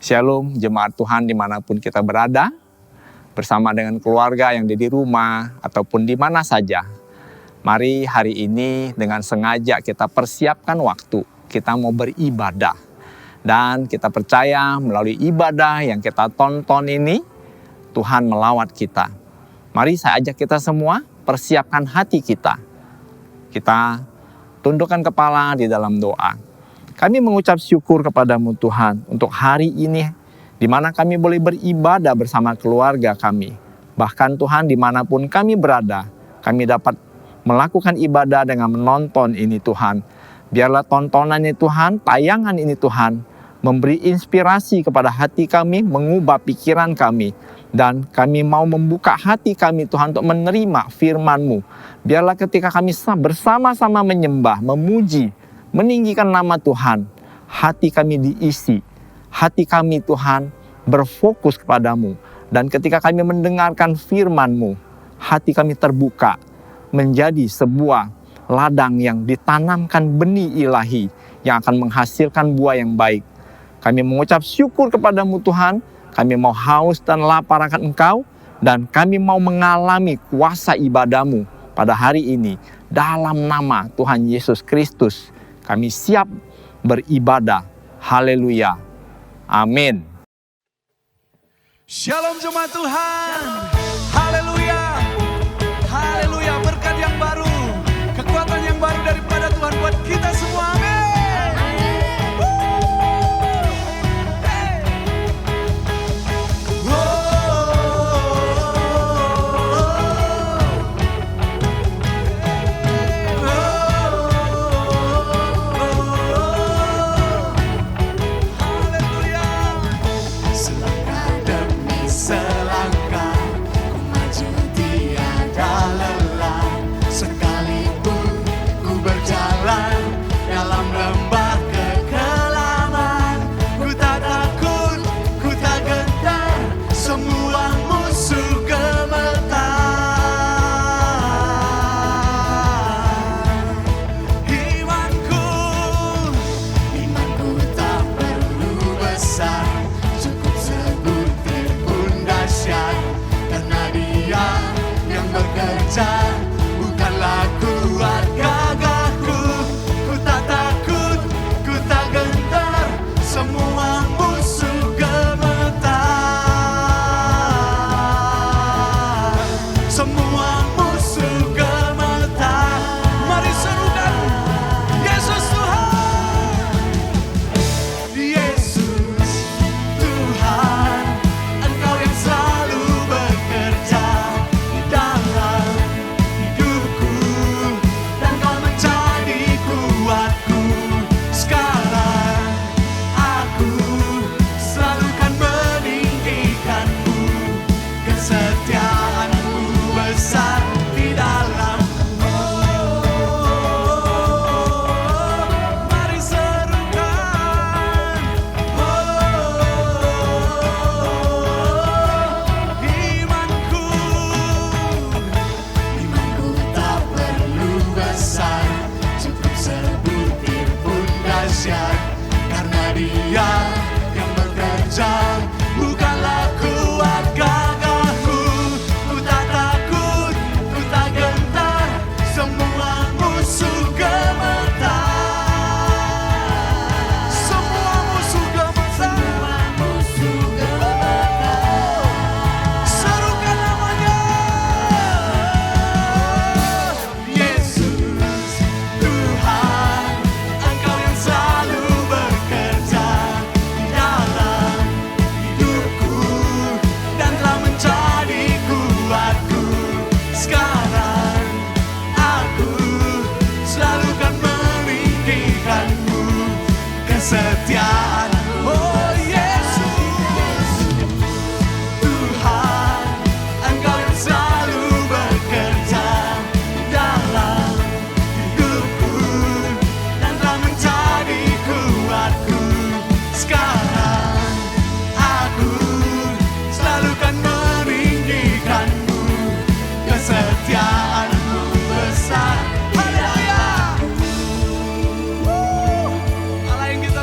Shalom jemaat Tuhan dimanapun kita berada, bersama dengan keluarga yang di rumah ataupun di mana saja. Mari hari ini dengan sengaja kita persiapkan waktu, kita mau beribadah. Dan kita percaya melalui ibadah yang kita tonton ini, Tuhan melawat kita. Mari saya ajak kita semua persiapkan hati kita. Kita tundukkan kepala di dalam doa. Kami mengucap syukur kepadamu Tuhan untuk hari ini di mana kami boleh beribadah bersama keluarga kami. Bahkan Tuhan dimanapun kami berada, kami dapat melakukan ibadah dengan menonton ini Tuhan. Biarlah tontonan ini Tuhan, tayangan ini Tuhan, memberi inspirasi kepada hati kami, mengubah pikiran kami. Dan kami mau membuka hati kami Tuhan untuk menerima firman-Mu. Biarlah ketika kami bersama-sama menyembah, memuji, meninggikan nama Tuhan, hati kami diisi, hati kami Tuhan berfokus kepadamu. Dan ketika kami mendengarkan firman-Mu, hati kami terbuka menjadi sebuah ladang yang ditanamkan benih ilahi yang akan menghasilkan buah yang baik. Kami mengucap syukur kepadamu Tuhan, kami mau haus dan lapar akan Engkau, dan kami mau mengalami kuasa ibadah-Mu pada hari ini. Dalam nama Tuhan Yesus Kristus, kami siap beribadah. Haleluya. Amin. Shalom jemaat Tuhan. Haleluya. Haleluya. Berkat yang baru, kekuatan yang baru daripada Tuhan buat kita semua. Amin.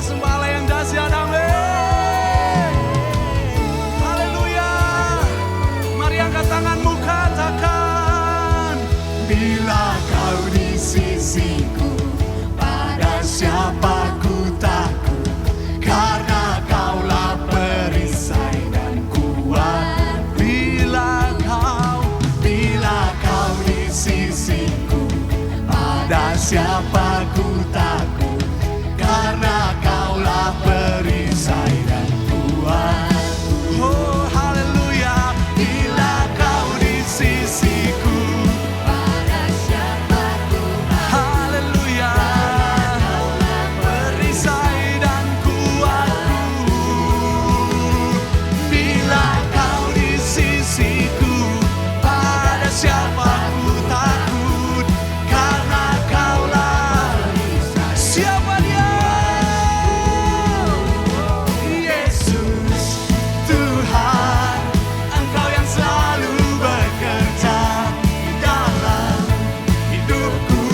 Sembah Angkat tanganmu, katakan. Bila kau di sisiku, pada siapa ku takut? Karena kaulah perisai dan kuat. Bila kau di sisiku, pada siapa ku takut? Karena kaulah perisai dan kuat. oh haleluya. Bila kau di sisiku, haleluya. Perisai dan kuatku. Bila kau di sisiku, pada siapa ku takut? Karena kaulah. Siapa dia? Yesus Tuhan, Engkau yang selalu bekerja dalam hidupku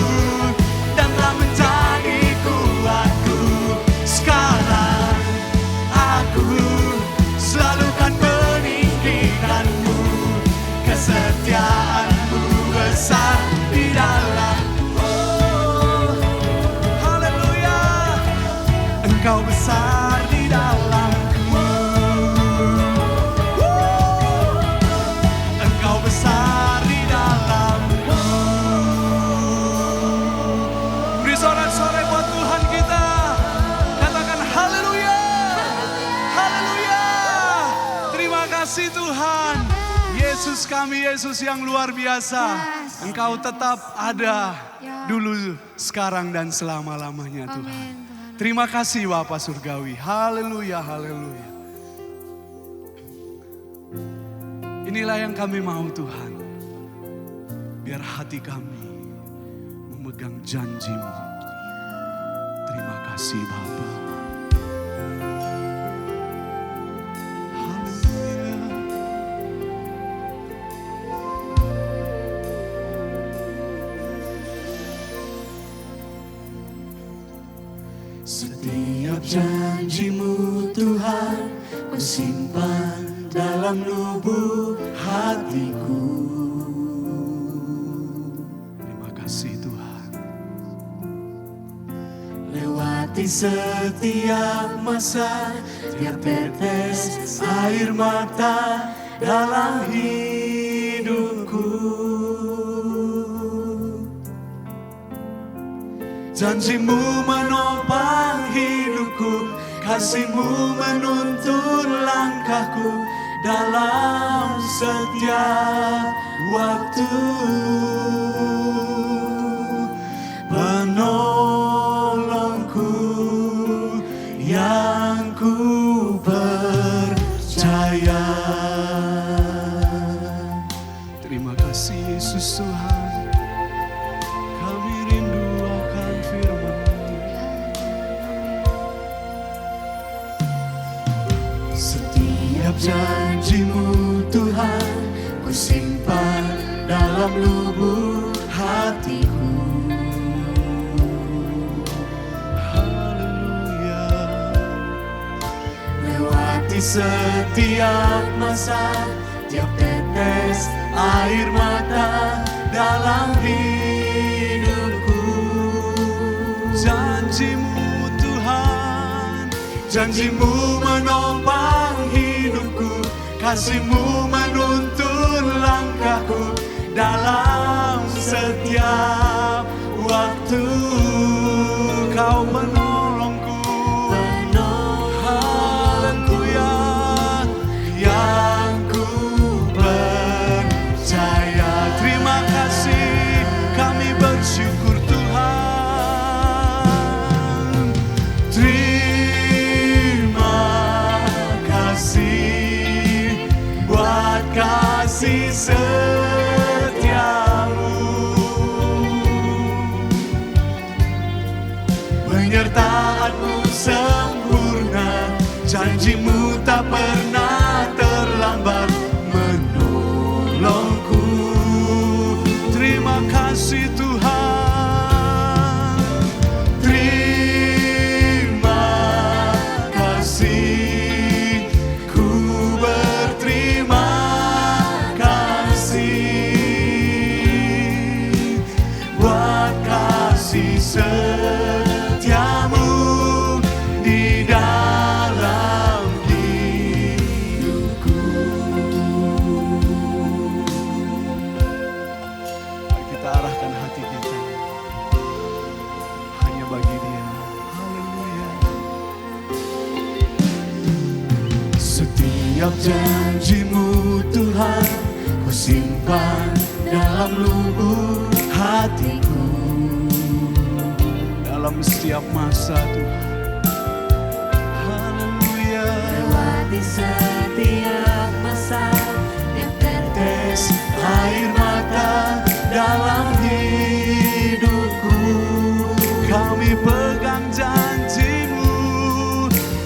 dan telah menjadi kuatku. Sekarang aku selalu kan meninggikanmu, kesetiaanmu besar di dalamku. Haleluya. Engkau besar di dalamku. Engkau besar di dalamku. Beri sorak-sorai buat Tuhan kita. Katakan haleluya. Haleluya. Terima kasih Tuhan. Yesus kami, Yesus yang luar biasa. Engkau tetap ada dulu, sekarang dan selama-lamanya Tuhan. Terima kasih Bapa Surgawi. Haleluya, haleluya. Inilah yang kami mau Tuhan. Biar hati kami memegang janji-Mu. Terima kasih Bapa. Haleluya. Setiap janji-Mu Tuhan, ku simpan dalam lubuk hatiku. Terima kasih Tuhan. Lewati setiap masa, tiap tetes air mata dalam hidupku. Janji-Mu menopang hidupku, kasih-Mu menuntun langkahku dalam setiap waktu. Penolongku yang ku percaya. Terima kasih Yesus Tuhan. Kami rindu akan firman-Mu. Setiap janji-Mu Tuhan, ku simpan dalam lubuk hatiku. Haleluya. Lewati setiap masa, tiap tetes air mata dalam hidupku. Janji-Mu Tuhan. Janji-Mu menopang hidupku, kasih-Mu menuntun langkahku dalam setiap waktu. Kau menolongku. Haleluya. Yang ku percaya. Terima kasih, kami bersyukur Tuhan. Terima kasih buat kasih setiamu. Penyertaan-Mu sempurna, janji-Mu tak pernah terlambat menolongku. Terima kasih Tuhan. Terima kasih, ku berterima kasih. Setiap janjimu Tuhan, ku simpan dalam lubuk hatiku. Dalam setiap masa Tuhan. Haleluya. Lewati setiap masa yang tetes air mata dalam hidupku. Kami pegang janjimu,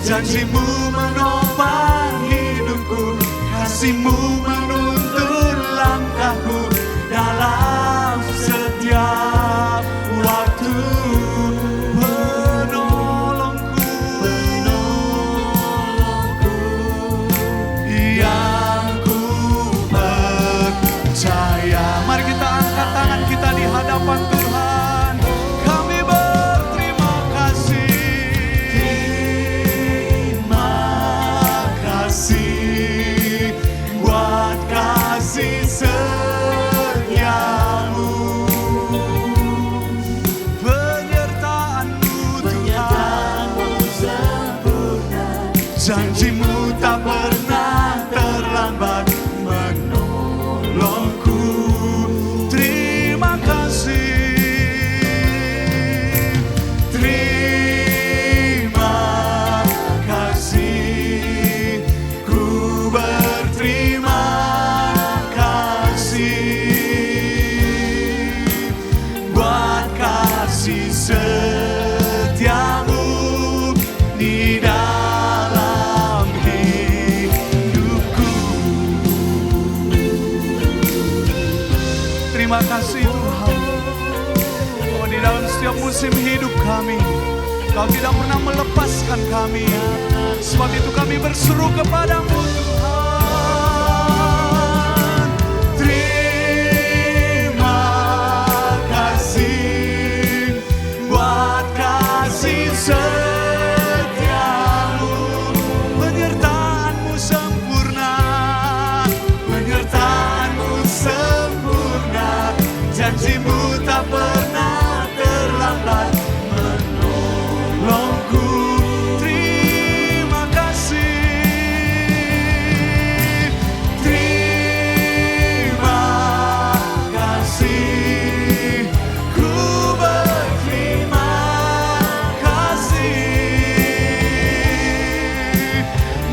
Janjimu menopang hidupku, kasihmu menuntun langkahku dalam setiap waktu. Penolongku yang ku percaya. mari kita angkat tangan kita di hadapan Tuhan. Kami berterima kasih. Terima kasih buat kasih setiamu. Penyertaan-Mu Tuhan. Sempurna, janjimu tak pernah terlambat menolongku. Terima kasih. Terima kasih, ku berterima kasih buat kasih setiamu di dalam hidupku. Terima kasih Tuhan. Oh, di dalam setiap musim hidup kami, Kau tidak pernah melepaskan kami. Sebab itu kami berseru kepadamu Tuhan. Terima kasih buat kasih setiamu. Penyertaan-Mu sempurna. Penyertaan-Mu sempurna, janjimu tak pernah terlambat menolongku. Terima kasih. Terima kasih, ku berterima kasih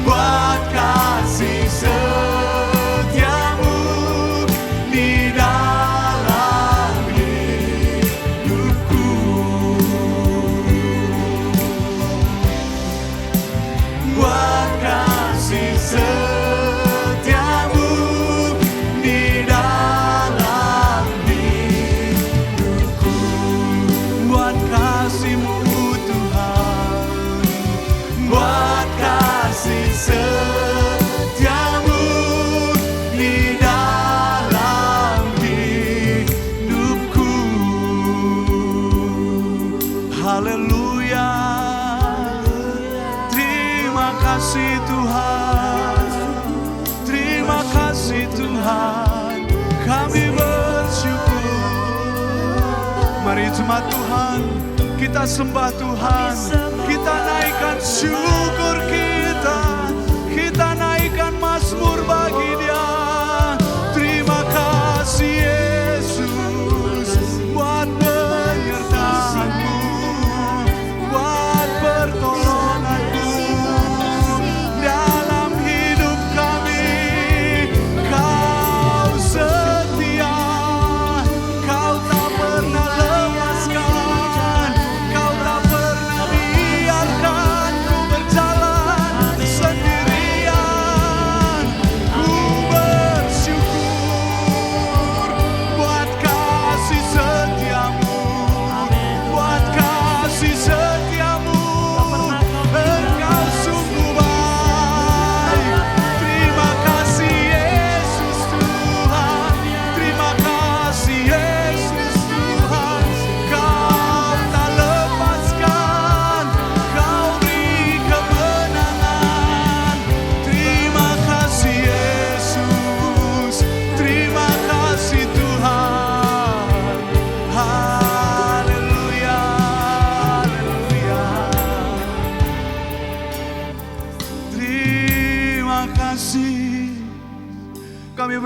buat kasih setiamu di dalam hidupku. Buat kasih setiamu di dalam hidupku. Buat kasih-Mu Tuhan. Buat kasih setiamu di dalam hidupku. Haleluya. Terima kasih Tuhan. Terima kasih Tuhan. Kami bersyukur. Mari jemaat Tuhan, kita sembah Tuhan. Kita naikkan syukur kita. Kita naikkan mazmur bagi Dia. Terima kasih Yesus buat penyertaan-Mu, buat pertolongan-Mu dalam hidup kami. Kau setia, Kau tak pernah lepaskan, Kau tak pernah biarkan ku berjalan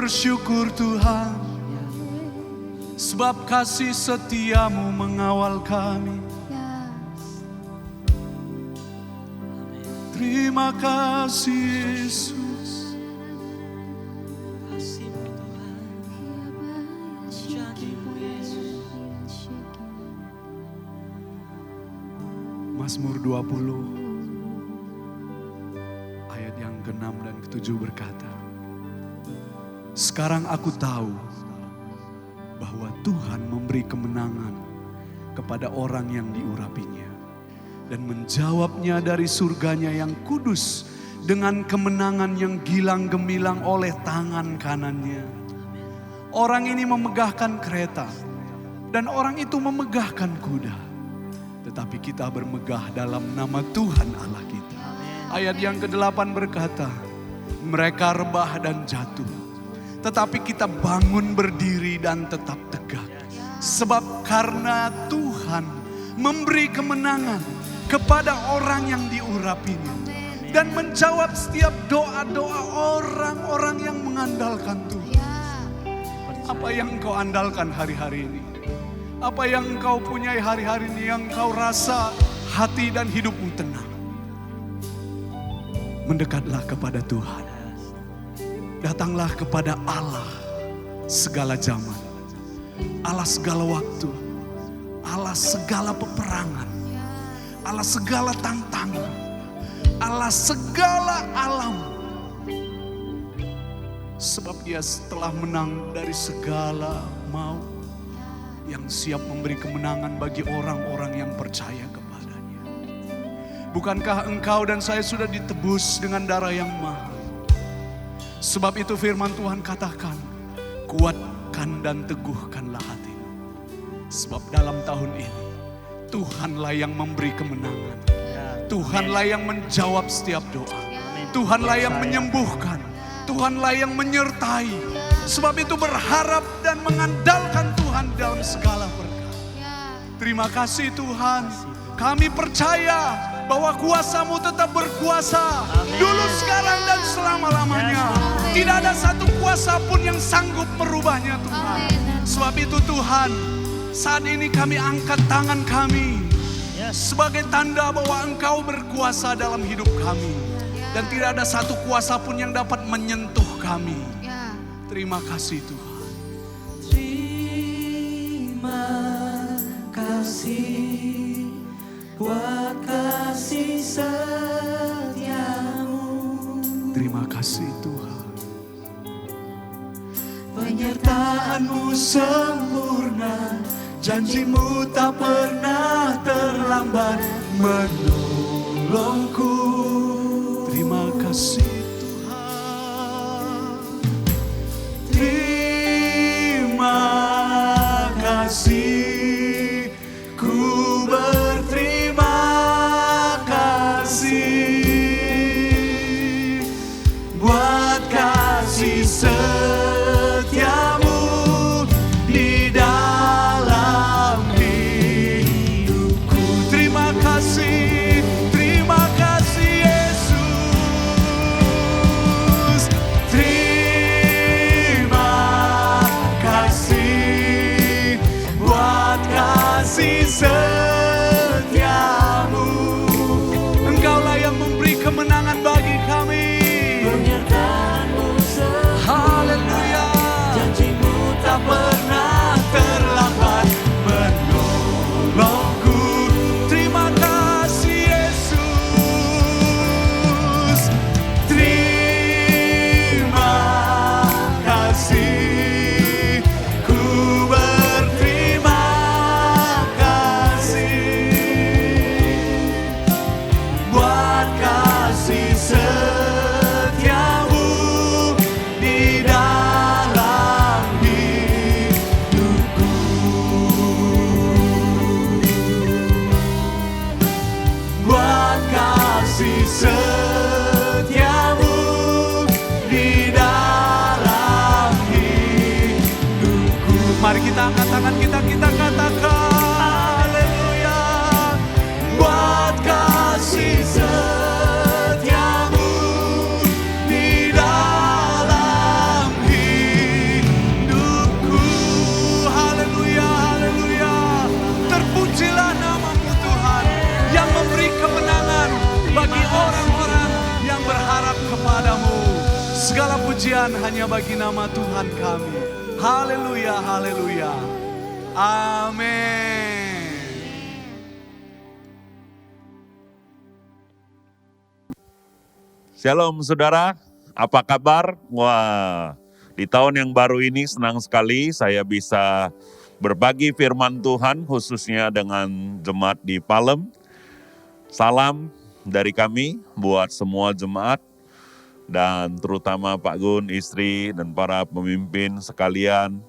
bersyukur Tuhan, sebab kasih setiamu mengawal kami. Terima kasih Yesus. Mazmur 20 ayat yang ke-6 dan ke-7 berkata, sekarang aku tahu bahwa Tuhan memberi kemenangan kepada orang yang diurapinya dan menjawabnya dari surganya yang kudus dengan kemenangan yang gilang gemilang oleh tangan kanannya. Orang ini memegahkan kereta dan orang itu memegahkan kuda, tetapi kita bermegah dalam nama Tuhan Allah kita. Ayat yang ke-8 berkata, mereka rebah dan jatuh, tetapi kita bangun berdiri dan tetap tegak. Sebab karena Tuhan memberi kemenangan kepada orang yang diurapinya dan menjawab setiap doa-doa orang-orang yang mengandalkan Tuhan. Apa yang engkau andalkan hari-hari ini? Apa yang engkau punyai hari-hari ini yang engkau rasa hati dan hidupmu tenang? Mendekatlah kepada Tuhan. Datanglah kepada Allah segala zaman, Allah segala waktu, Allah segala peperangan, Allah segala tantangan, Allah segala alam. Sebab Dia telah menang dari segala maut, yang siap memberi kemenangan bagi orang-orang yang percaya kepadanya. Bukankah engkau dan saya sudah ditebus dengan darah yang mahal? Sebab itu firman Tuhan katakan, kuatkan dan teguhkanlah hatimu. Sebab dalam tahun ini, Tuhanlah yang memberi kemenangan. Tuhanlah yang menjawab setiap doa. Tuhanlah yang menyembuhkan. Tuhanlah yang menyertai. Sebab itu berharap dan mengandalkan Tuhan dalam segala berkat. Terima kasih Tuhan. Kami percaya bahwa kuasa-Mu tetap berkuasa. Dulu, sekarang, dan selama-lamanya. Tidak ada satu kuasa pun yang sanggup merubahnya Tuhan. Sebab itu Tuhan, saat ini kami angkat tangan kami sebagai tanda bahwa Engkau berkuasa dalam hidup kami. Dan tidak ada satu kuasa pun yang dapat menyentuh kami. Terima kasih Tuhan. Terima kasih buat kasih setiamu. Terima kasih Tuhan. Penyertaan-Mu sempurna, janji-Mu tak pernah terlambat menolongku. Terima kasih Tuhan. Terima kasih, ku berterima kasih buat kasih setiamu di dalam hidupku. Terima kasih Yesus. Terima kasih buat kasih setiamu. Engkaulah yang memberi kemenangan bagi kami. Penyertaan-Mu sempurna, Haleluya. janji-Mu tak pernah terlambat menolongku. Terima kasih Yesus. Terima kasih, ku berterima kasih buat kasih setiamu di dalam hidupku. Buat kasih setiamu di dalam hidupku. Mari kita angkat tangan kita katakan haleluya. Buat kasih setiamu di dalam hidupku. kemuliaan hanya bagi nama Tuhan kami. Haleluya, haleluya. Amin. Shalom saudara, apa kabar? Wah, di tahun yang baru ini senang sekali saya bisa berbagi firman Tuhan khususnya dengan jemaat di Palem. Salam dari kami buat semua jemaat dan terutama Pak Gun, istri dan para pemimpin sekalian.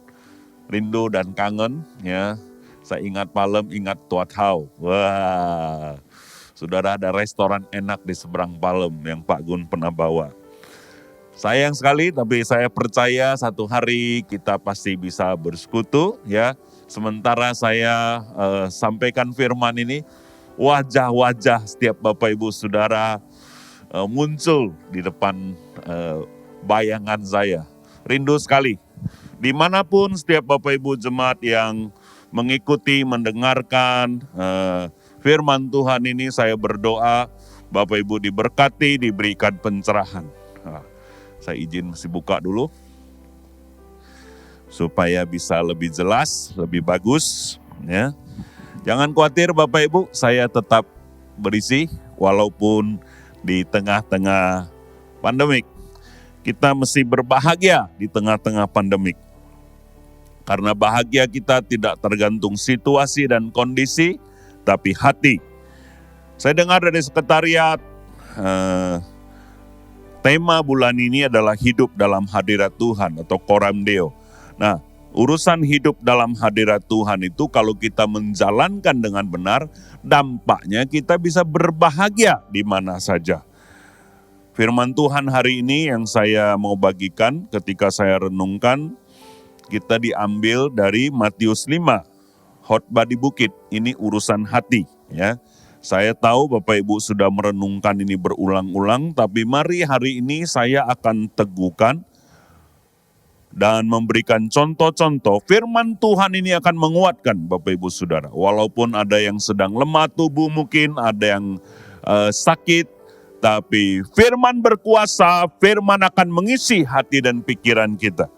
Rindu dan kangen ya. Saya ingat Palem, ingat Tuat Hau. Wah. Saudara, ada restoran enak di seberang Palem yang Pak Gun pernah bawa. Sayang sekali, tapi saya percaya satu hari kita pasti bisa bersekutu ya. Sementara saya sampaikan firman ini, wajah-wajah setiap Bapak Ibu Saudara muncul di depan bayangan saya. Rindu sekali. Dimanapun setiap Bapak Ibu jemaat yang mengikuti, mendengarkan firman Tuhan ini, saya berdoa Bapak Ibu diberkati, diberikan pencerahan. Nah, saya izin mesti buka dulu supaya bisa lebih jelas, lebih bagus. Ya. Jangan khawatir Bapak Ibu, saya tetap berisi walaupun di tengah-tengah pandemik. Kita mesti berbahagia di tengah-tengah pandemik. Karena bahagia kita tidak tergantung situasi dan kondisi, tapi hati. Saya dengar dari sekretariat, tema bulan ini adalah hidup dalam hadirat Tuhan atau Coram Deo. Nah, urusan hidup dalam hadirat Tuhan itu kalau kita menjalankan dengan benar, dampaknya kita bisa berbahagia di mana saja. Firman Tuhan hari ini yang saya mau bagikan ketika saya renungkan, kita diambil dari Matius 5. Khotbah di bukit, ini urusan hati ya. Saya tahu Bapak Ibu sudah merenungkan ini berulang-ulang, tapi mari hari ini saya akan teguhkan dan memberikan contoh-contoh. Firman Tuhan ini akan menguatkan Bapak Ibu Saudara. Walaupun ada yang sedang lemah tubuh mungkin, ada yang sakit, tapi firman berkuasa, firman akan mengisi hati dan pikiran kita.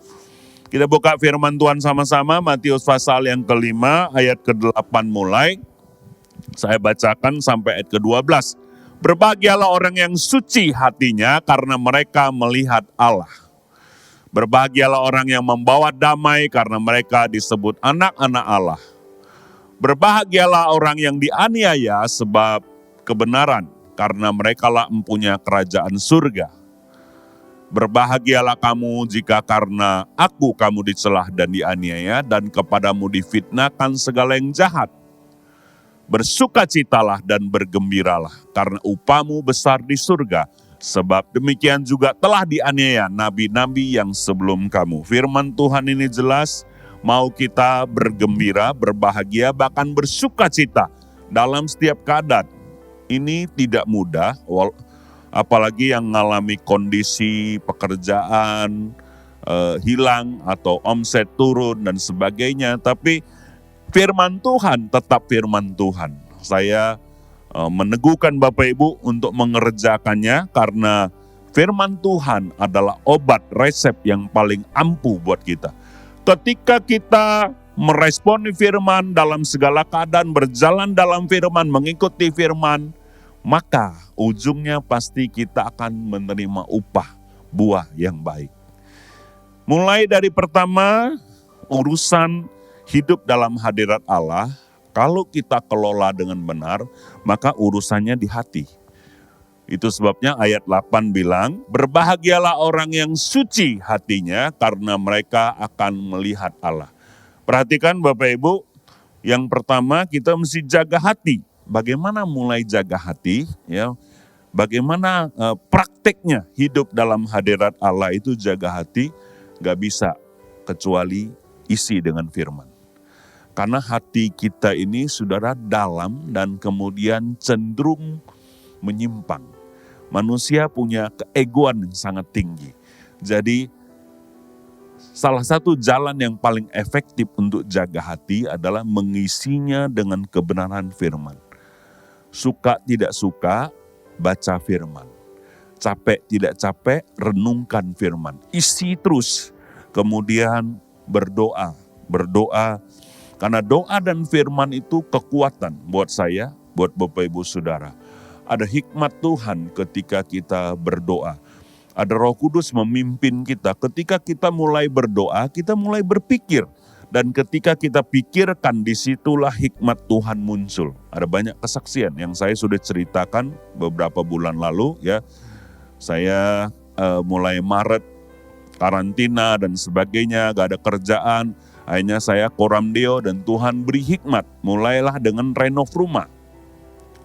Kita buka firman Tuhan sama-sama, Matius pasal yang kelima, ayat ke-8 mulai. Saya bacakan sampai ayat ke-12. Berbahagialah orang yang suci hatinya karena mereka melihat Allah. Berbahagialah orang yang membawa damai karena mereka disebut anak-anak Allah. Berbahagialah orang yang dianiaya sebab kebenaran karena merekalah mempunyai kerajaan surga. Berbahagialah kamu jika karena aku kamu dicelah dan dianiaya dan kepadamu difitnahkan segala yang jahat. Bersukacitalah dan bergembiralah karena upamu besar di surga. Sebab demikian juga telah dianiaya nabi-nabi yang sebelum kamu. Firman Tuhan ini jelas, mau kita bergembira, berbahagia, bahkan bersukacita dalam setiap keadaan. Ini tidak mudah, apalagi yang mengalami kondisi pekerjaan hilang atau omset turun dan sebagainya. Tapi firman Tuhan tetap firman Tuhan. Saya meneguhkan Bapak Ibu untuk mengerjakannya karena firman Tuhan adalah obat resep yang paling ampuh buat kita. Ketika kita meresponi firman dalam segala keadaan, berjalan dalam firman, mengikuti firman, maka ujungnya pasti kita akan menerima upah buah yang baik. Mulai dari pertama, urusan hidup dalam hadirat Allah, kalau kita kelola dengan benar, maka urusannya di hati. Itu sebabnya ayat 8 bilang, berbahagialah orang yang suci hatinya karena mereka akan melihat Allah. Perhatikan Bapak Ibu, yang pertama kita mesti jaga hati. Bagaimana mulai jaga hati, ya? Bagaimana prakteknya hidup dalam hadirat Allah itu jaga hati, gak bisa kecuali isi dengan firman. Karena hati kita ini saudara dalam dan kemudian cenderung menyimpang. Manusia punya keegoan yang sangat tinggi. Jadi salah satu jalan yang paling efektif untuk jaga hati adalah mengisinya dengan kebenaran firman. Suka tidak suka, baca firman. capek tidak capek, renungkan firman. Isi terus, kemudian berdoa. Karena doa dan firman itu kekuatan buat saya, buat Bapak Ibu Saudara. Ada hikmat Tuhan ketika kita berdoa. Ada Roh Kudus memimpin kita. Ketika kita mulai berdoa, kita mulai berpikir. Dan ketika kita pikirkan, disitulah hikmat Tuhan muncul. Ada banyak kesaksian yang saya sudah ceritakan beberapa bulan lalu. Ya, saya mulai Maret, karantina dan sebagainya, gak ada kerjaan. Akhirnya saya koramdeo dan Tuhan beri hikmat. Mulailah dengan renov rumah.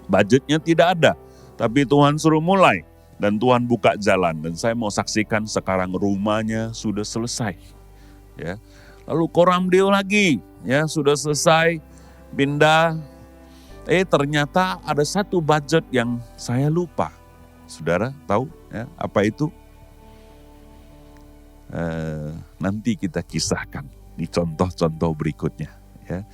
Budgetnya tidak ada, tapi Tuhan suruh mulai. Dan Tuhan buka jalan, dan saya mau saksikan sekarang rumahnya sudah selesai. Ya, lalu koramdeo lagi, ya sudah selesai, pindah. Ternyata ada satu budget yang saya lupa. Saudara tahu ya, apa itu? Nanti kita kisahkan di contoh-contoh berikutnya. Ya.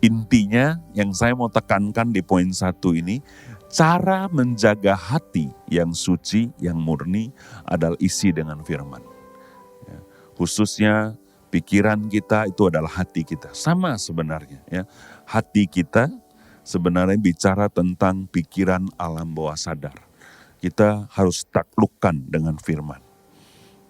Intinya yang saya mau tekankan di poin 1 ini, cara menjaga hati yang suci, yang murni adalah isi dengan firman. Ya, khususnya pikiran kita itu adalah hati kita. Sama sebenarnya. Ya. Hati kita sebenarnya bicara tentang pikiran alam bawah sadar. Kita harus taklukkan dengan firman.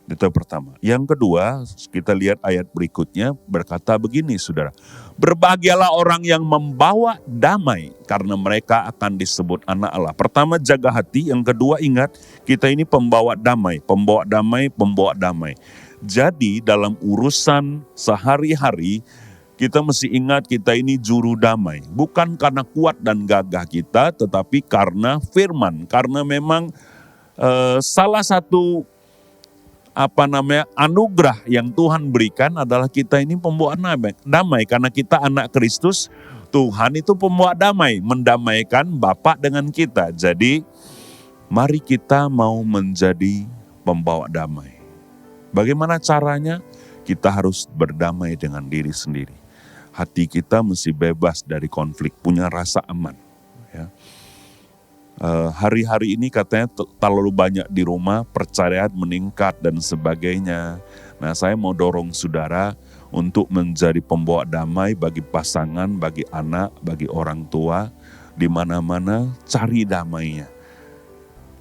Itu yang pertama. Yang kedua, kita lihat ayat berikutnya berkata begini, saudara. Berbahagialah orang yang membawa damai karena mereka akan disebut anak Allah. Pertama, jaga hati. Yang kedua, ingat kita ini pembawa damai. Pembawa damai, pembawa damai. Jadi dalam urusan sehari-hari, kita mesti ingat kita ini juru damai. Bukan karena kuat dan gagah kita, tetapi karena firman. Karena memang salah satu anugerah yang Tuhan berikan adalah kita ini pembawa damai. Karena kita anak Kristus, Tuhan itu pembawa damai, mendamaikan Bapa dengan kita. Jadi mari kita mau menjadi pembawa damai. Bagaimana caranya? Kita harus berdamai dengan diri sendiri. Hati kita mesti bebas dari konflik, punya rasa aman. Ya. Hari-hari ini katanya terlalu banyak di rumah, perceraian meningkat dan sebagainya. Nah, saya mau dorong saudara untuk menjadi pembawa damai bagi pasangan, bagi anak, bagi orang tua. Di mana-mana cari damainya,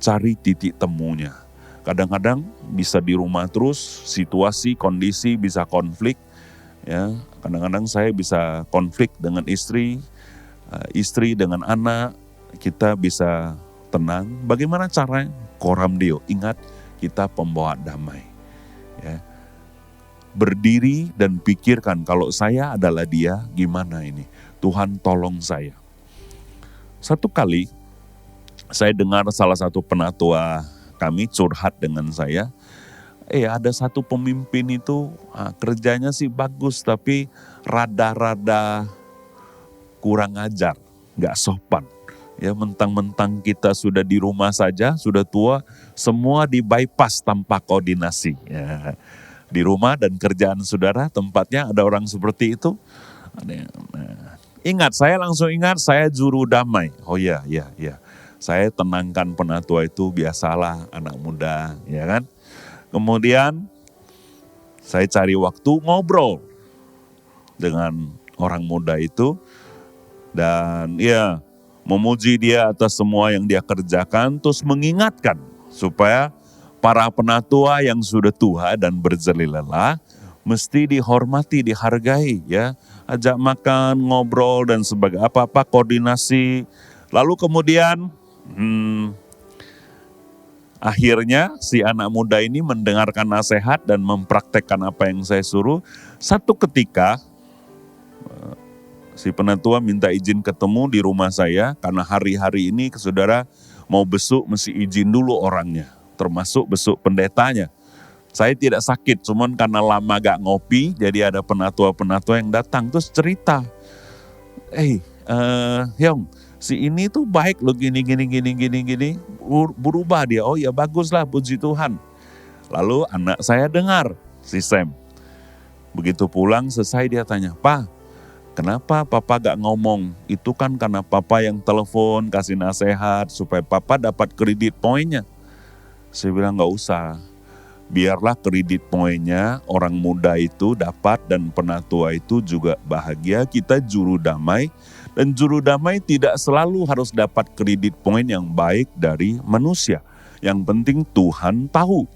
cari titik temunya. Kadang-kadang bisa di rumah terus, situasi, kondisi bisa konflik. Ya, kadang-kadang saya bisa konflik dengan istri dengan anak. Kita bisa tenang. Bagaimana caranya? Koramdeo. Ingat, kita pembawa damai. Ya. Berdiri dan pikirkan, kalau saya adalah dia, gimana ini? Tuhan tolong saya. Satu kali, saya dengar salah satu penatua kami curhat dengan saya. Ada satu pemimpin itu kerjanya sih bagus, tapi rada-rada kurang ajar, gak sopan. Ya, mentang-mentang kita sudah di rumah saja, sudah tua, semua di bypass tanpa koordinasi. Ya. Di rumah dan kerjaan saudara, tempatnya ada orang seperti itu. Ingat, saya langsung ingat saya juru damai. Oh ya. Saya tenangkan penatua itu, biasalah anak muda, ya kan. Kemudian saya cari waktu ngobrol dengan orang muda itu dan ya, memuji dia atas semua yang dia kerjakan, terus mengingatkan supaya para penatua yang sudah tua dan berjeli-lelah mesti dihormati, dihargai ya. Ajak makan, ngobrol dan sebagainya, apa-apa koordinasi. Lalu kemudian akhirnya si anak muda ini mendengarkan nasihat dan mempraktekkan apa yang saya suruh. Satu ketika si penatua minta izin ketemu di rumah saya karena hari-hari ini saudara mau besuk mesti izin dulu orangnya, termasuk besuk pendetanya. Saya tidak sakit, cuman karena lama gak ngopi, jadi ada penatua-penatua yang datang terus cerita, Hyong, si ini tuh baik loh gini, berubah dia. Oh ya baguslah, puji Tuhan. Lalu anak saya dengar, si Sam. Begitu pulang selesai dia tanya, Pak, kenapa Papa gak ngomong? Itu kan karena Papa yang telepon, kasih nasihat supaya Papa dapat kredit poinnya. Saya bilang nggak usah. Biarlah kredit poinnya orang muda itu dapat dan penatua itu juga bahagia. Kita juru damai, dan juru damai tidak selalu harus dapat kredit poin yang baik dari manusia. Yang penting Tuhan tahu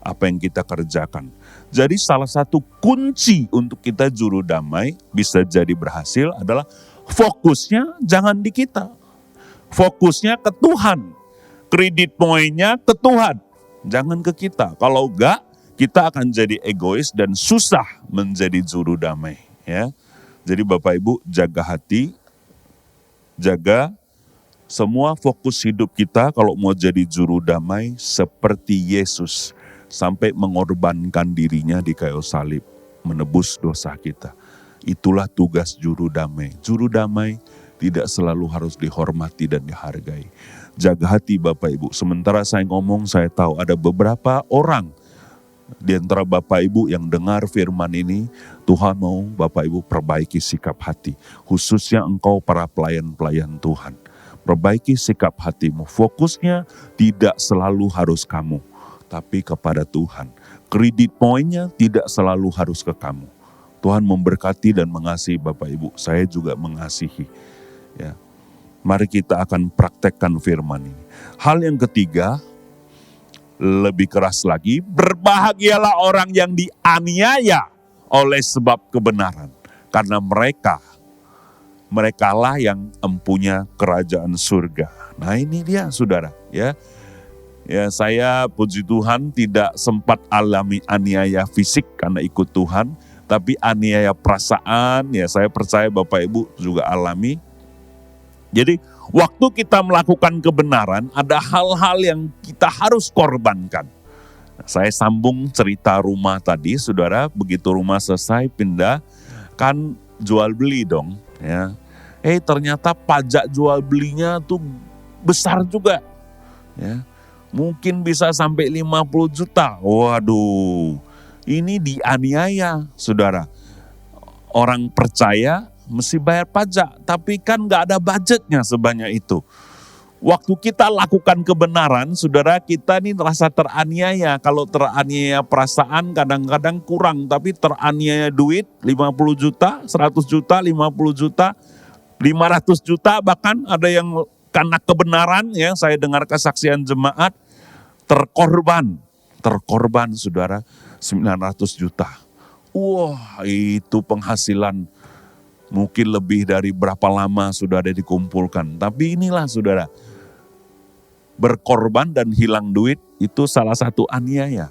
apa yang kita kerjakan. Jadi salah satu kunci untuk kita juru damai bisa jadi berhasil adalah fokusnya jangan di kita. Fokusnya ke Tuhan. Kredit poinnya ke Tuhan. Jangan ke kita. Kalau enggak, kita akan jadi egois dan susah menjadi juru damai. Ya, jadi Bapak Ibu jaga hati, jaga semua fokus hidup kita kalau mau jadi juru damai seperti Yesus sampai mengorbankan dirinya di kayu salib menebus dosa kita. Itulah tugas juru damai. Juru damai tidak selalu harus dihormati dan dihargai. Jaga hati Bapak Ibu. Sementara saya ngomong, saya tahu ada beberapa orang di antara Bapak Ibu yang dengar firman ini. Tuhan mau Bapak Ibu perbaiki sikap hati. Khususnya engkau para pelayan-pelayan Tuhan. Perbaiki sikap hatimu. Fokusnya tidak selalu harus kamu, tapi kepada Tuhan. Kredit poinnya tidak selalu harus ke kamu. Tuhan memberkati dan mengasihi Bapak Ibu. Saya juga mengasihi. Ya. Mari kita akan praktekkan firman ini. Hal yang ketiga, lebih keras lagi, berbahagialah orang yang dianiaya oleh sebab kebenaran. Karena merekalah yang empunya kerajaan surga. Nah ini dia saudara ya. Ya saya puji Tuhan tidak sempat alami aniaya fisik karena ikut Tuhan. Tapi aniaya perasaan ya saya percaya Bapak Ibu juga alami. Jadi waktu kita melakukan kebenaran ada hal-hal yang kita harus korbankan. Saya sambung cerita rumah tadi, saudara, begitu rumah selesai pindah kan jual beli dong ya. Ternyata pajak jual belinya tuh besar juga ya. Mungkin bisa sampai 50 juta. Waduh, ini dianiaya saudara. Orang percaya mesti bayar pajak, tapi kan gak ada budgetnya sebanyak itu. Waktu kita lakukan kebenaran, saudara, kita ini merasa teraniaya. Kalau teraniaya perasaan kadang-kadang kurang, tapi teraniaya duit 50 juta, 100 juta, 50 juta, 500 juta, bahkan ada yang karena kebenaran ya, saya dengar kesaksian jemaat, terkorban saudara 900 juta. Wah itu penghasilan mungkin lebih dari berapa lama sudah ada dikumpulkan. Tapi inilah saudara, berkorban dan hilang duit itu salah satu aniaya.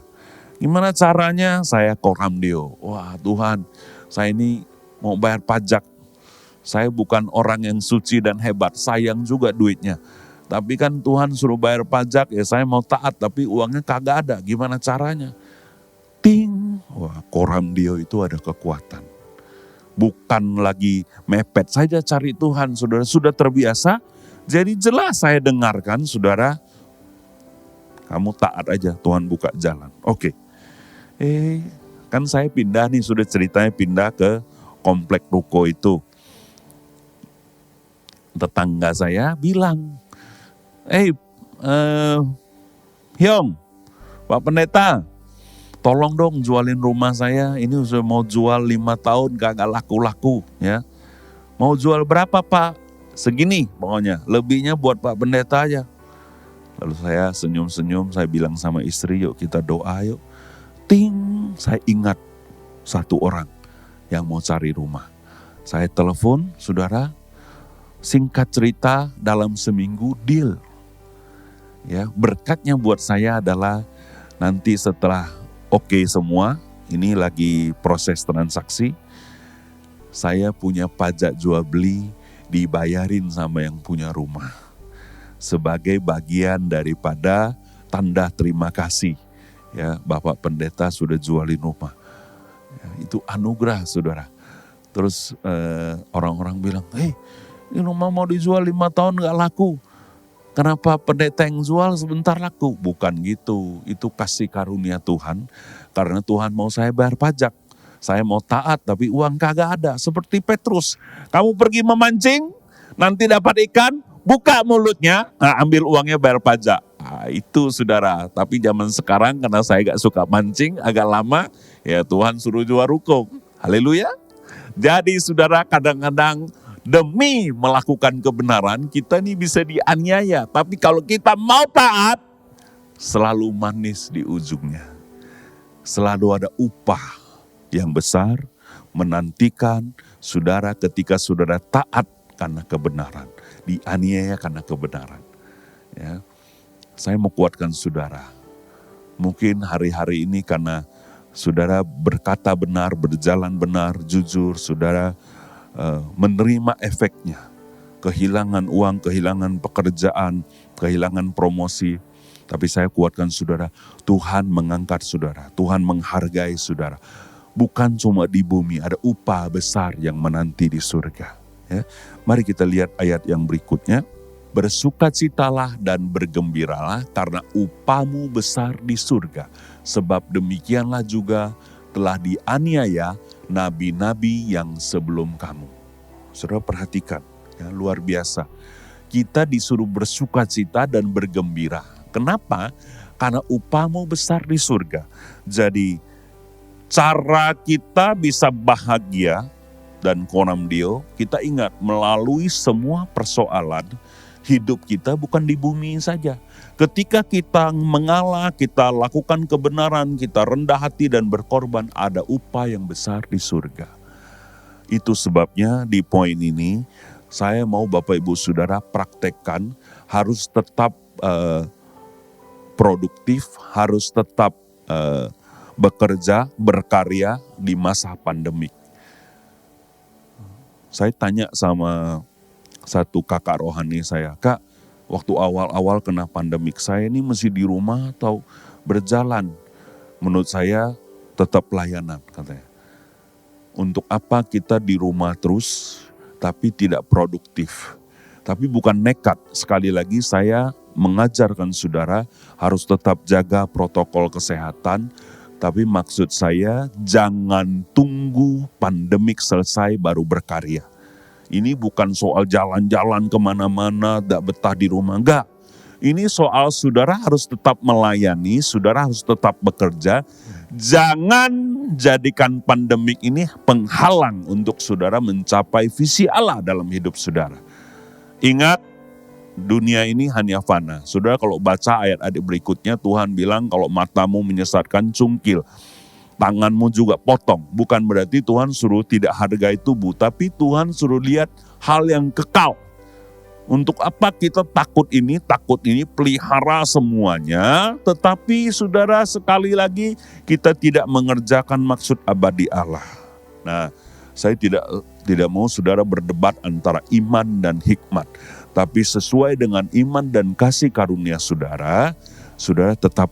Gimana caranya? Saya koram Dio. Wah Tuhan, saya ini mau bayar pajak. Saya bukan orang yang suci dan hebat, sayang juga duitnya. Tapi kan Tuhan suruh bayar pajak, ya saya mau taat tapi uangnya kagak ada. Gimana caranya? Ting, wah koram Dio itu ada kekuatan. Bukan lagi mepet saja cari Tuhan, saudara sudah terbiasa. Jadi jelas saya dengarkan, saudara, kamu taat aja, Tuhan buka jalan. Oke, kan saya pindah nih, sudah ceritanya pindah ke komplek ruko itu. Tetangga saya bilang, Hyong, Pak Pendeta, tolong dong jualin rumah saya, ini sudah mau jual 5 tahun kagak laku-laku ya. Mau jual berapa Pak? Segini pokoknya, lebihnya buat Pak Pendeta aja. Lalu saya senyum-senyum, saya bilang sama istri, yuk kita doa yuk. Ting, saya ingat satu orang yang mau cari rumah. Saya telepon, saudara, singkat cerita dalam seminggu deal. Ya, berkatnya buat saya adalah nanti setelah oke semua, ini lagi proses transaksi, saya punya pajak jual beli dibayarin sama yang punya rumah. Sebagai bagian daripada tanda terima kasih. Ya, Bapak Pendeta sudah jualin rumah. Ya, itu anugerah saudara. Terus orang-orang bilang, ini rumah mau dijual 5 tahun gak laku. Kenapa pendeta yang jual sebentar laku? Bukan gitu, itu kasih karunia Tuhan. Karena Tuhan mau saya bayar pajak. Saya mau taat tapi uang kagak ada. Seperti Petrus, kamu pergi memancing, nanti dapat ikan, buka mulutnya, nah ambil uangnya bayar pajak. Itu saudara, tapi zaman sekarang karena saya gak suka mancing, agak lama, ya Tuhan suruh jual rukuk. Haleluya. Jadi saudara, kadang-kadang demi melakukan kebenaran, kita ini bisa dianiaya. Tapi kalau kita mau taat, selalu manis di ujungnya. Selalu ada upah yang besar menantikan saudara ketika saudara taat karena kebenaran. Dianiaya karena kebenaran. Ya. Saya mau kuatkan saudara. Mungkin hari-hari ini karena saudara berkata benar, berjalan benar, jujur, saudara menerima efeknya. Kehilangan uang, kehilangan pekerjaan, kehilangan promosi. Tapi saya kuatkan saudara, Tuhan mengangkat saudara, Tuhan menghargai saudara. Bukan cuma di bumi, ada upah besar yang menanti di surga. Ya. Mari kita lihat ayat yang berikutnya. Bersukacitalah dan bergembiralah karena upahmu besar di surga. Sebab demikianlah juga telah dianiaya nabi-nabi yang sebelum kamu. Saudara perhatikan, ya, luar biasa. Kita disuruh bersukacita dan bergembira. Kenapa? Karena upahmu besar di surga. Jadi cara kita bisa bahagia dan konamdio, kita ingat melalui semua persoalan, hidup kita bukan di bumi saja. Ketika kita mengalah, kita lakukan kebenaran, kita rendah hati dan berkorban, ada upah yang besar di surga. Itu sebabnya di poin ini, saya mau Bapak Ibu Saudara praktekkan, harus tetap produktif, harus tetap bekerja, berkarya di masa pandemik. Saya tanya sama satu kakak rohani saya, Kak, waktu awal-awal kena pandemik, saya ini mesti di rumah atau berjalan? Menurut saya tetap pelayanan, katanya. Untuk apa kita di rumah terus tapi tidak produktif? Tapi bukan nekat, sekali lagi saya mengajarkan saudara harus tetap jaga protokol kesehatan, tapi maksud saya jangan tunggu pandemik selesai baru berkarya. Ini bukan soal jalan-jalan kemana-mana, gak betah di rumah, enggak. Ini soal saudara harus tetap melayani, saudara harus tetap bekerja. Jangan jadikan pandemik ini penghalang untuk saudara mencapai visi Allah dalam hidup saudara. Ingat, dunia ini hanya fana. Saudara kalau baca ayat-ayat berikutnya, Tuhan bilang kalau matamu menyesatkan, cungkil. Tanganmu juga potong. Bukan berarti Tuhan suruh tidak hargai tubuh, tapi Tuhan suruh lihat hal yang kekal. Untuk apa kita takut ini, pelihara semuanya, tetapi saudara sekali lagi kita tidak mengerjakan maksud abadi Allah. Nah, saya tidak mau saudara berdebat antara iman dan hikmat, tapi sesuai dengan iman dan kasih karunia saudara, saudara tetap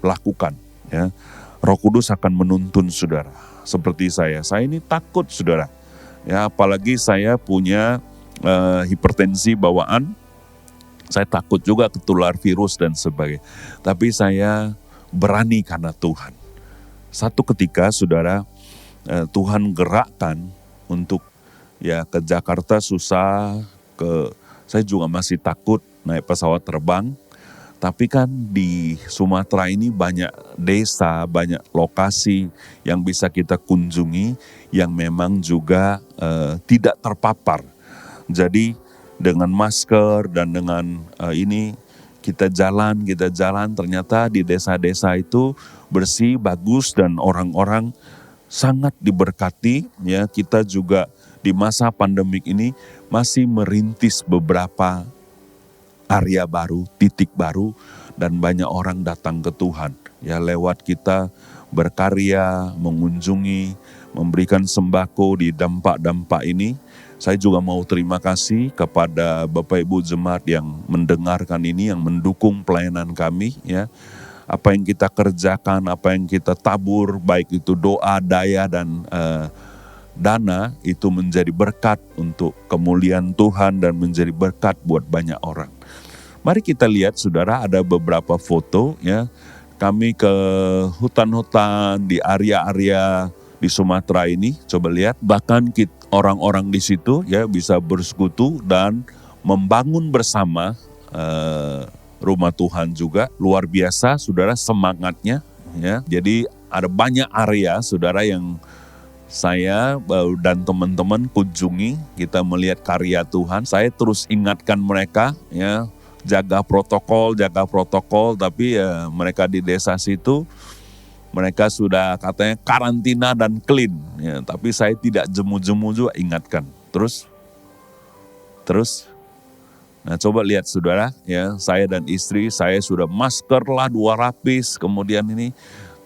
lakukan, ya. Roh Kudus akan menuntun saudara. Seperti saya ini takut saudara. Ya, apalagi saya punya hipertensi bawaan. Saya takut juga ketular virus dan sebagainya. Tapi saya berani karena Tuhan. Satu ketika saudara, Tuhan gerakkan untuk ya ke Jakarta susah, saya juga masih takut naik pesawat terbang. Tapi kan di Sumatera ini banyak desa, banyak lokasi yang bisa kita kunjungi yang memang juga tidak terpapar. Jadi dengan masker dan dengan ini kita jalan ternyata di desa-desa itu bersih, bagus dan orang-orang sangat diberkati. Ya, kita juga di masa pandemik ini masih merintis beberapa area baru, titik baru, dan banyak orang datang ke Tuhan. Ya, lewat kita berkarya, mengunjungi, memberikan sembako di dampak-dampak ini. Saya juga mau terima kasih kepada Bapak Ibu Jemaat yang mendengarkan ini, yang mendukung pelayanan kami. Ya, apa yang kita kerjakan, apa yang kita tabur, baik itu doa, daya, dan dana, itu menjadi berkat untuk kemuliaan Tuhan dan menjadi berkat buat banyak orang. Mari kita lihat saudara, ada beberapa foto ya. Kami ke hutan-hutan di area-area di Sumatera ini, coba lihat, bahkan orang-orang di situ ya bisa bersekutu dan membangun bersama rumah Tuhan juga. Luar biasa saudara semangatnya ya. Jadi ada banyak area saudara yang saya dan teman-teman kunjungi, kita melihat karya Tuhan. Saya terus ingatkan mereka ya, jaga protokol, tapi ya mereka di desa situ mereka sudah katanya karantina dan clean ya, tapi saya tidak jemu-jemu juga ingatkan. Terus nah coba lihat saudara ya, saya dan istri saya sudah masker lah 2 lapis kemudian ini,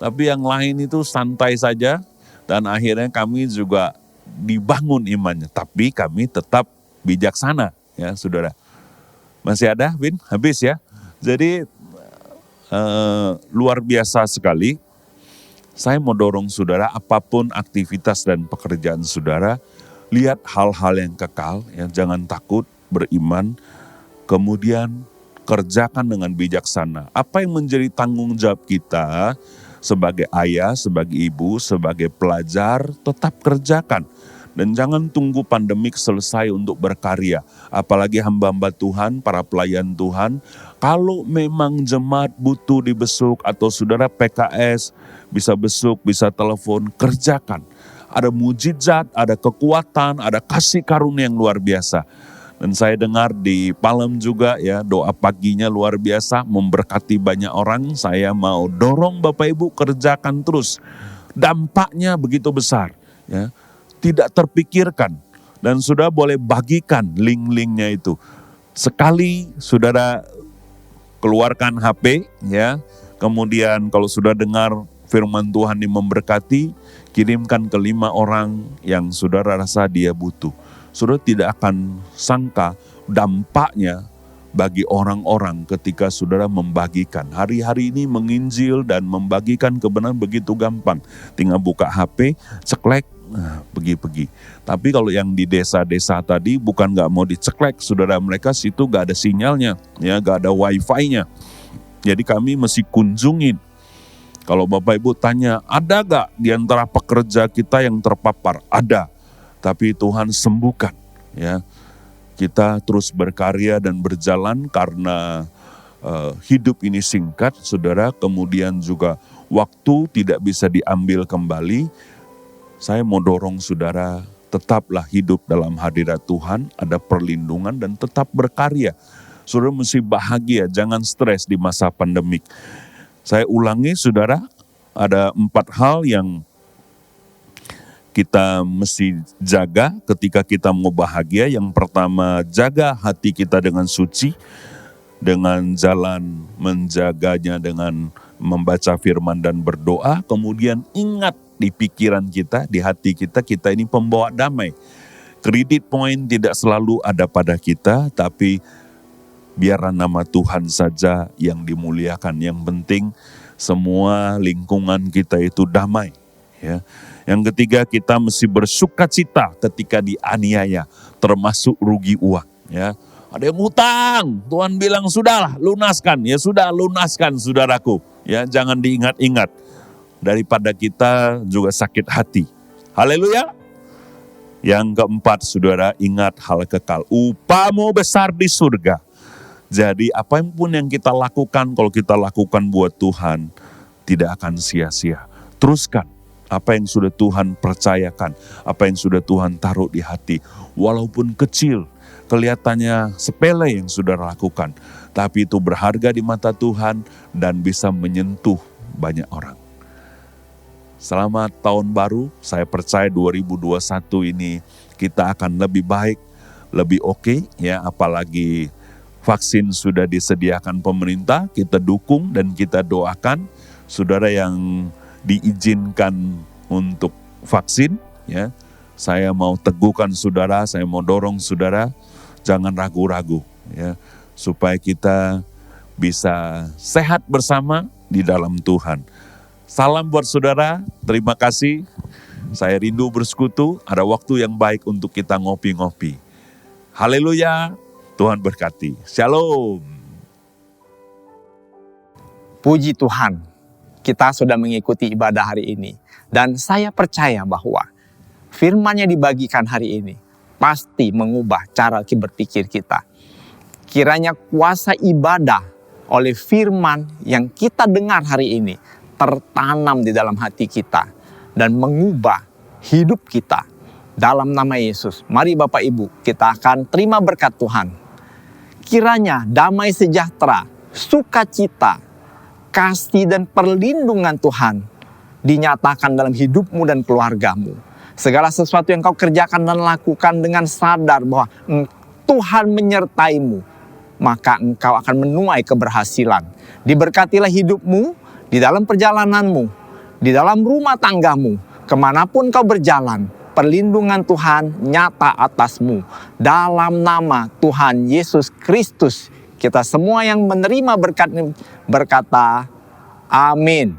tapi yang lain itu santai saja dan akhirnya kami juga dibangun imannya, tapi kami tetap bijaksana ya saudara. Masih ada Vin? Habis ya. Jadi luar biasa sekali. Saya mau dorong saudara, apapun aktivitas dan pekerjaan saudara, lihat hal-hal yang kekal, ya, jangan takut, beriman, kemudian kerjakan dengan bijaksana. Apa yang menjadi tanggung jawab kita sebagai ayah, sebagai ibu, sebagai pelajar, tetap kerjakan. Dan jangan tunggu pandemik selesai untuk berkarya. Apalagi hamba-hamba Tuhan, para pelayan Tuhan, kalau memang jemaat butuh dibesuk atau saudara PKS bisa besuk, bisa telepon, kerjakan. Ada mujizat, ada kekuatan, ada kasih karunia yang luar biasa. Dan saya dengar di Palem juga ya, doa paginya luar biasa, memberkati banyak orang. Saya mau dorong Bapak Ibu kerjakan terus. Dampaknya begitu besar ya. Tidak terpikirkan, dan saudara boleh bagikan link-linknya itu. Sekali saudara keluarkan HP ya, kemudian kalau sudah dengar firman Tuhan yang memberkati, kirimkan ke 5 orang yang saudara rasa dia butuh. Saudara tidak akan sangka dampaknya bagi orang-orang ketika saudara membagikan. Hari-hari ini menginjil dan membagikan kebenaran begitu gampang. Tinggal buka HP, ceklek, pergi-pergi. Tapi kalau yang di desa-desa tadi bukan gak mau diceklek, saudara, mereka situ gak ada sinyalnya, ya gak ada wifi-nya. Jadi kami mesti kunjungin. Kalau Bapak Ibu tanya, ada gak di antara pekerja kita yang terpapar? Ada, tapi Tuhan sembuhkan. Ya, kita terus berkarya dan berjalan karena hidup ini singkat, saudara. Kemudian juga waktu tidak bisa diambil kembali. Saya mau dorong saudara, tetaplah hidup dalam hadirat Tuhan, ada perlindungan dan tetap berkarya. Saudara mesti bahagia, jangan stres di masa pandemik. Saya ulangi saudara, ada 4 hal yang kita mesti jaga ketika kita mau bahagia. Yang pertama, jaga hati kita dengan suci, dengan jalan menjaganya dengan membaca firman dan berdoa. Kemudian ingat di pikiran kita, di hati kita, kita ini pembawa damai. Kredit poin tidak selalu ada pada kita, tapi biarlah nama Tuhan saja yang dimuliakan. Yang penting semua lingkungan kita itu damai. Ya. Yang ketiga, kita mesti bersukacita ketika dianiaya, termasuk rugi uang. Ya. Ada yang utang, Tuhan bilang sudahlah lunaskan, ya sudah lunaskan saudaraku. Ya, jangan diingat-ingat. Daripada kita juga sakit hati. Haleluya. Yang keempat, saudara, ingat hal kekal. Upahmu besar di surga. Jadi apapun yang kita lakukan, kalau kita lakukan buat Tuhan, tidak akan sia-sia. Teruskan apa yang sudah Tuhan percayakan, apa yang sudah Tuhan taruh di hati. Walaupun kecil, kelihatannya sepele yang sudah lakukan. Tapi itu berharga di mata Tuhan dan bisa menyentuh banyak orang. Selamat tahun baru, saya percaya 2021 ini kita akan lebih baik, lebih oke, ya, apalagi vaksin sudah disediakan pemerintah, kita dukung dan kita doakan saudara yang diizinkan untuk vaksin, ya. Saya mau teguhkan saudara, saya mau dorong saudara, jangan ragu-ragu, ya, supaya kita bisa sehat bersama di dalam Tuhan. Salam buat saudara, terima kasih. Saya rindu bersekutu, ada waktu yang baik untuk kita ngopi-ngopi. Haleluya, Tuhan berkati. Shalom. Puji Tuhan, kita sudah mengikuti ibadah hari ini. Dan saya percaya bahwa firman yang dibagikan hari ini pasti mengubah cara berpikir kita. Kiranya kuasa ibadah oleh firman yang kita dengar hari ini tertanam di dalam hati kita dan mengubah hidup kita. Dalam nama Yesus, mari Bapak Ibu, kita akan terima berkat Tuhan. Kiranya damai sejahtera, sukacita, kasih dan perlindungan Tuhan dinyatakan dalam hidupmu dan keluargamu. Segala sesuatu yang kau kerjakan dan lakukan dengan sadar bahwa Tuhan menyertaimu, maka engkau akan menuai keberhasilan. Diberkatilah hidupmu, di dalam perjalananmu, di dalam rumah tanggamu, kemanapun kau berjalan, perlindungan Tuhan nyata atasmu. Dalam nama Tuhan Yesus Kristus, kita semua yang menerima berkat berkata, amin.